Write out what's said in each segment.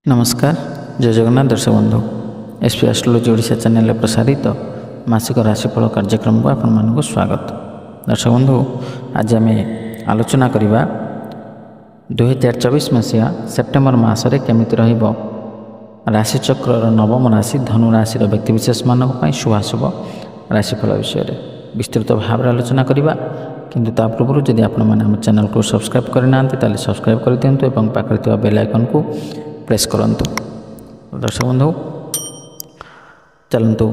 नमस्कार जय जगन्नाथ दर्शक बंधु एसपी एस्ट्रोलॉजी ओडिशा चैनल प्रसारित मासिक राशिफल कार्यक्रम को आपण मानक स्वागत। दर्शक बंधु आज आम आलोचना करवा 2024 मसीहा सेप्टेम्बर मासरे केमिति रहिबो राशिचक्र नवम राशि धनु राशि व्यक्तिविशेष मानक शुभाशुभ राशिफल विषय में विस्तृत भाव आलोचना करवा। किंतु ता पूर्व जदि आपण माने हम चैनल को सब्सक्राइब करना ताले सब्सक्राइब कर दियंतु एवं पाखरे थिबा बेल आइकन को प्रेस करंतु। दर्शक बंधु चलतु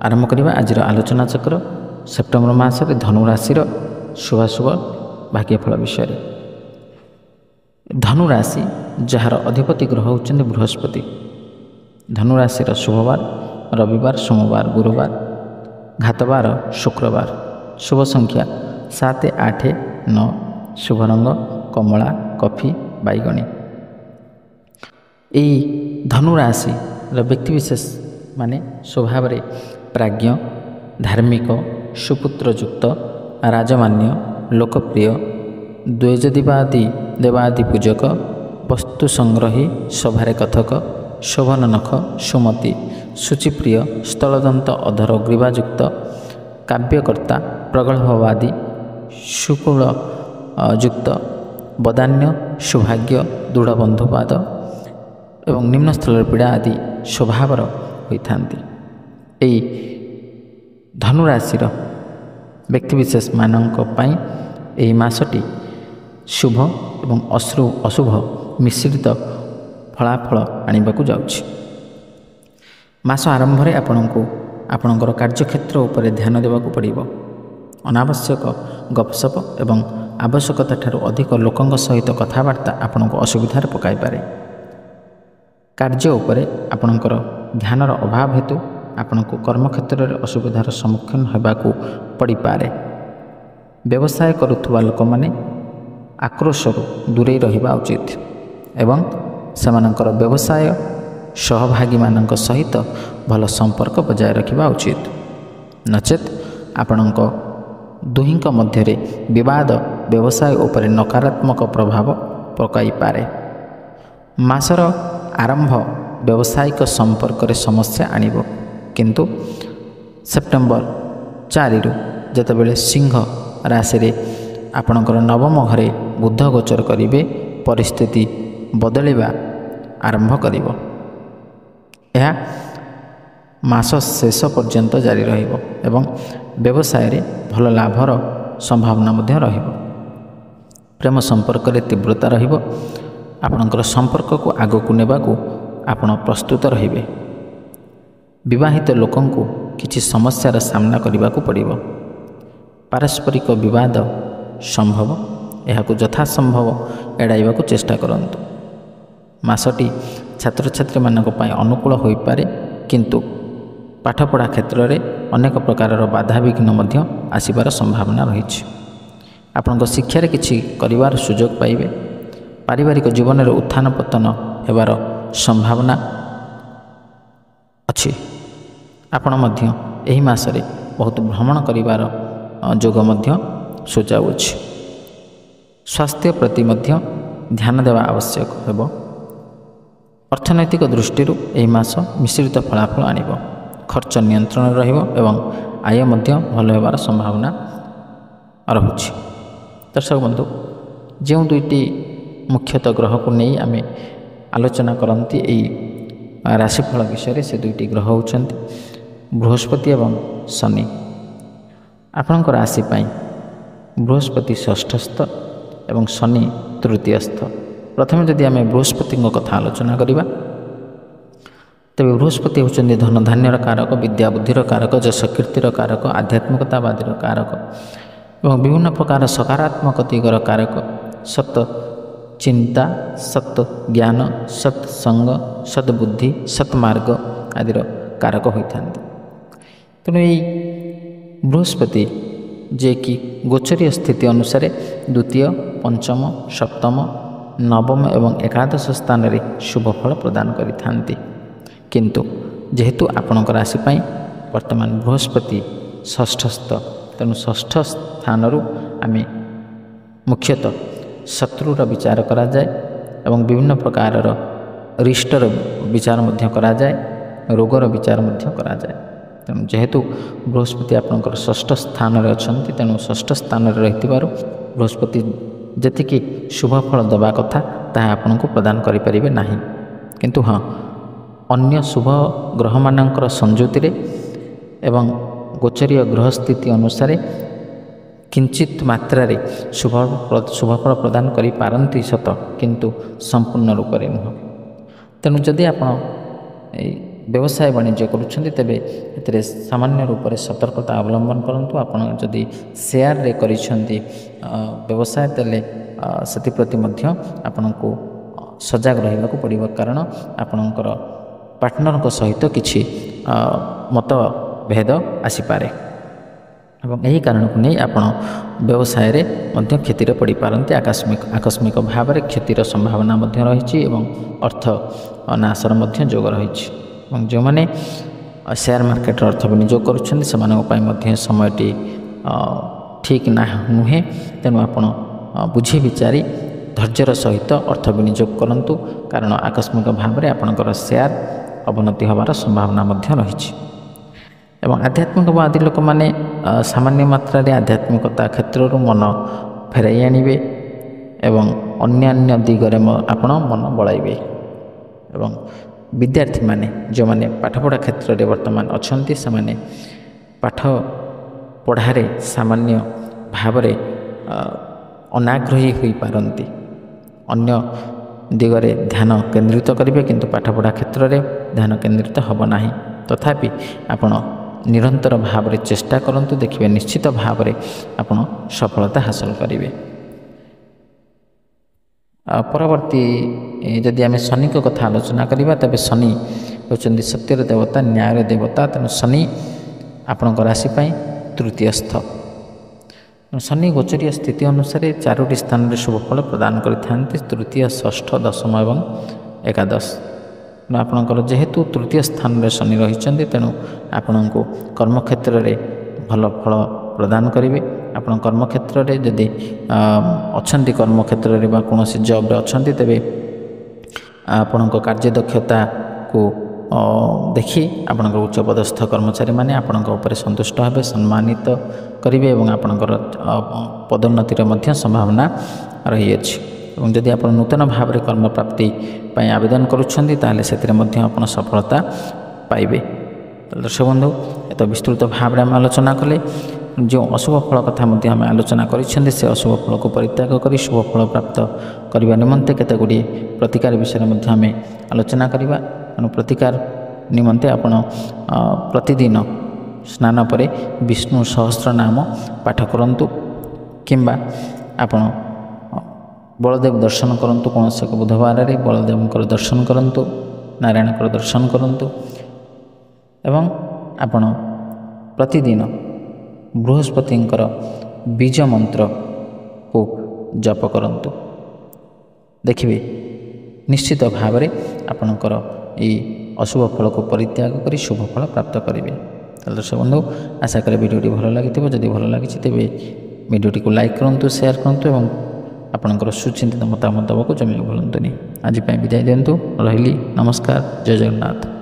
आरंभ करवा आज आलोचना चक्र सेप्टेम्बर मासरे धनु राशि शुभाशुभ भाग्यफल विषय में। धनु राशि जार अधिपति ग्रह होचंदी बृहस्पति। धनु राशि शुभवार रविवार सोमवार गुरुवार घातवार शुक्रवार। शुभ संख्या 7 8 9। शुभ रंग कमला कॉफी बैगणी। यही धनु राशि व्यक्तिविशेष माने स्वभाव रे प्राज्ञ धार्मिक सुपुत्रयुक्त राजमान्य लोकप्रिय द्वैजदीवादी देवादि पूजक वस्तु संग्रही सभारे कथक शोभन नख सुमति शुचिप्रिय स्थलदंत अधर ग्रीवायुक्त काव्यकर्ता प्रगल्भवादी सुकुल युक्त बदान्य सौभाग्य दृढ़ बंधुपाद एवं निम्न स्थल पीड़ा आदि स्वभावर होता। यही धनुराशि व्यक्तिविशेष मानक यही मासटी शुभ एवं अशुभ मिश्रित फलाफल आनिबाकु जाउछि। मास आरंभ में आपणकर कार्यक्षेत्र उपर ध्यान देवाकू पड़िबो। अनावश्यक गपसप एवं आवश्यकता ठारू अधिक लोकंक सहित कथबार्ता आपनको असुविधार पकाई पारे। कार्य उपरे आपणकर ध्यानर अभाव हेतु आपनको कर्मक्षेत्र में असुविधार सम्मुखीन होबाकू पड़ी पारे। व्यवसाय करुवा लोक माने आक्रोशरू दूरे रहिबा उचित एवं सेमानकर व्यवसाय सहभागी मानक सहित भल संपर्क बजाय रखिबा उचित। नचेत आपणक दुहिंक मध्यरे विवाद व्यवसाय उपरे नकारात्मक प्रभाव पकाई पारे। मासर आरंभ व्यावसायिक संपर्क रे समस्या आनिबो। किंतु सेप्टेम्बर 4 रु जेतेबेले सिंह राशि रे आपणकर नवम घरे बुध गोचर करिवे परिस्थिति बदलिबा आरंभ करिवो। यह मास शेष पर्यंत जारी रहिबो एवं व्यवसाय रे भल लाभर संभावना मध्य रहिबो। प्रेम संपर्क रे तीव्रता रहिबो। आपणकर संपर्क को आगकू नेबाकू आपण प्रस्तुत रहिबे। विवाहित लोकंकु किछि समस्यार सामना करिबाकू पड़िबो। पारस्परिक विवाद संभव एहाकू यथासंभव एड़ाइबाकू चेष्टा करंतु। मासटी छात्र छात्री मानक पय अनुकूल होई पारे। किंतु पाठपढ़ा क्षेत्र में अनेक प्रकार बाधा विघ्न मध्य आसिबार संभावना रही। आपनको शिक्षा रे किछि करिवार सुजोग पाइबे। पारिवारिक जीवन में उत्थान पतन हेबार संभावना अच्छी। आपण मध्य एही मासरे बहुत भ्रमण करिवार जोग मध्य सुझाउछि। स्वास्थ्य प्रति मध्य ध्यान देवा आवश्यक हेबो। अर्थनैतिक दृष्टि एही मास मिश्रित फलाफल आनिबो। खर्च नियंत्रण रहिबो एवं आय मध्य भल हेबार संभावना रहुछि। दर्शक बंधु जो दुईटी मुख्यतः ग्रह को नहीं आम आलोचना करती यही राशिफल विषय से दुईटी ग्रह होचंती बृहस्पति एवं शनि। आपणक राशि बृहस्पति षष्ठस्थ एवं शनि तृतीयस्थ। प्रथम जदि आम बृहस्पति कथा आलोचना करवा तेज बृहस्पति होचंती धन धान्यर कारक विद्या बुद्धिर कारक यश कीर्तिर कारक आध्यात्मिकतावादीर कारक एवं विभिन्न प्रकार सकारात्मक दिगर कारक सत चिंता सत ज्ञान सत्संग सद्बुद्धि सत्मार्ग आदिर कारक होता। तेणु यही बृहस्पति जे कि गोचरीय स्थिति अनुसार द्वितीय पंचम सप्तम नवम एवं एकादश स्थान में शुभ फल प्रदान करिथांती। किंतु जेहेतु आपणक राशि वर्तमान बृहस्पति षष्ठस्थ तेणु षष्ठ स्थान आम मुख्यतः शत्रुर विचार करा जाए एवं विभिन्न प्रकार रिष्टर विचार मध्य कराए रोगर विचार मध्य कराए तेणु जेहेतु बृहस्पति आपणकर षष्ठ स्थान में अच्छा तेणु षष्ठ स्थान में रही बृहस्पति जी शुभफल देवा कथा ताहा आपन को प्रदान करें ना किंतु हाँ अन्य शुभ ग्रह मानकर संयुति एवं गोचरीय ग्रह स्थिति अनुसार किंचित मात्रा रे शुभफल प्रदान करि पारंती सत किंतु संपूर्ण रूप से नुह तेणु जदि आप व्यवसाय वाणिज्य करुछन्ति तेबे एतरे सामान्य रूप से सतर्कता अवलंबन करंतु आपण जदि शेयर रे करिछन्ति व्यवसाय तेले सेति मध्य आपनको सजग रहिबा को पड़िबो कारण आपणकर पार्टनर को सहित किछि मतभेद आसी पारे एवं यही कारण को नहीं आप व्यवसाय रे मध्य क्षतिर पड़ पारती आकस्मिक भाव में क्षतिर संभावना रही एवं अर्थ नाशर मध्य जोग रही जो मैंने शेयर मार्केट अर्थ विनियोग कर समयटी ठीक ना नुहे तेणु आपण बुझी विचारी धैर्यर सहित अर्थ विनियोग करूँ कारण आकस्मिक भाव में आपणकर शेयर अवनति होवार संभावना रही एवं आध्यात्मिकवादी लोक मैंने सामान्य मात्रा आध्यात्मिकता क्षेत्र मन फेराई आणवे एवं अन्यान्य दिगरे आपण मन बड़ाइबे एवं विद्यार्थी माने जो माने पाठपढ़ा क्षेत्र में वर्तमान अच्छा से माने पाठ पढ़ारे सामान्य भाव अनाग्रही हो पारती अन्य दिगरे ध्यान केन्द्रित करेंगे किंतु पाठपढ़ा क्षेत्र में ध्यान केन्द्रित होब ना तथापि आपण निरंतर भाव में चेष्टा करंतु देखिए निश्चित भाव में आपण सफलता हासिल करेंगे। परवर्ती जदि आम शनि को कथा आलोचना करवा तेज शनि होती सत्यर देवता न्यायर देवता तेणु शनि आपण राशि तृतीयस्थ शनि गोचरीय स्थिति अनुसार 4टी स्थान में शुभफल प्रदान करते तृतीय षष्ठ दशम एवं एकादश आपणकर जेहेतु तृतीय स्थान में शनि रही तेणु आपण को कर्मक्षेत्र में भल फल प्रदान करेंगे आप कर्मक्षेत्र में जदि अच्छा कर्मक्षेत्र में कौन जॉब अच्छा तेरे आपण कार्यदक्षता को देखि आपण उच्च पदस्थ कर्मचारी मैंने आपण संतुष्ट हे सम्मानित करेंगे और आपणकर पदोन्नतिर संभावना रही है जदि आप नूतन भाव में कर्म प्राप्ति आवेदन करुँच से सफलता पाइबे। दर्शक बंधु एत विस्तृत भाव में आम आलोचना कले जो अशुभ फल कथा आम आलोचना कर अशुभ फल को परित्याग कर शुभ फल प्राप्त करने निमंते केते गुड़ी प्रतिकार विषय में आम आलोचना करवा तेणु प्रतिकार निमंते आपण प्रतिदिन स्नान पर विष्णु सहस्र नाम पाठ करंतु किंबा आपण बलदेव दर्शन करंतु कौन से बुधवार रे बलदेव दर्शन करंतु नारायण दर्शन करंतु एवं आपण प्रतिदिन बृहस्पति बीज मंत्र को जप करंतु देखिए निश्चित भाव में आपणकर ये अशुभ फल को परित्याग कर शुभ फल प्राप्त करेंगे। दर्शक बंधु आशा करें वीडियोटी भल लगी जदि भल लगी तेज वीडियोटी को लाइक करूँ शेयर करूँ और आपणकर सुचिंतित मतामत देवाक जमी भूलुनी। आज विदाय दिंतु रही नमस्कार जय जगन्नाथ।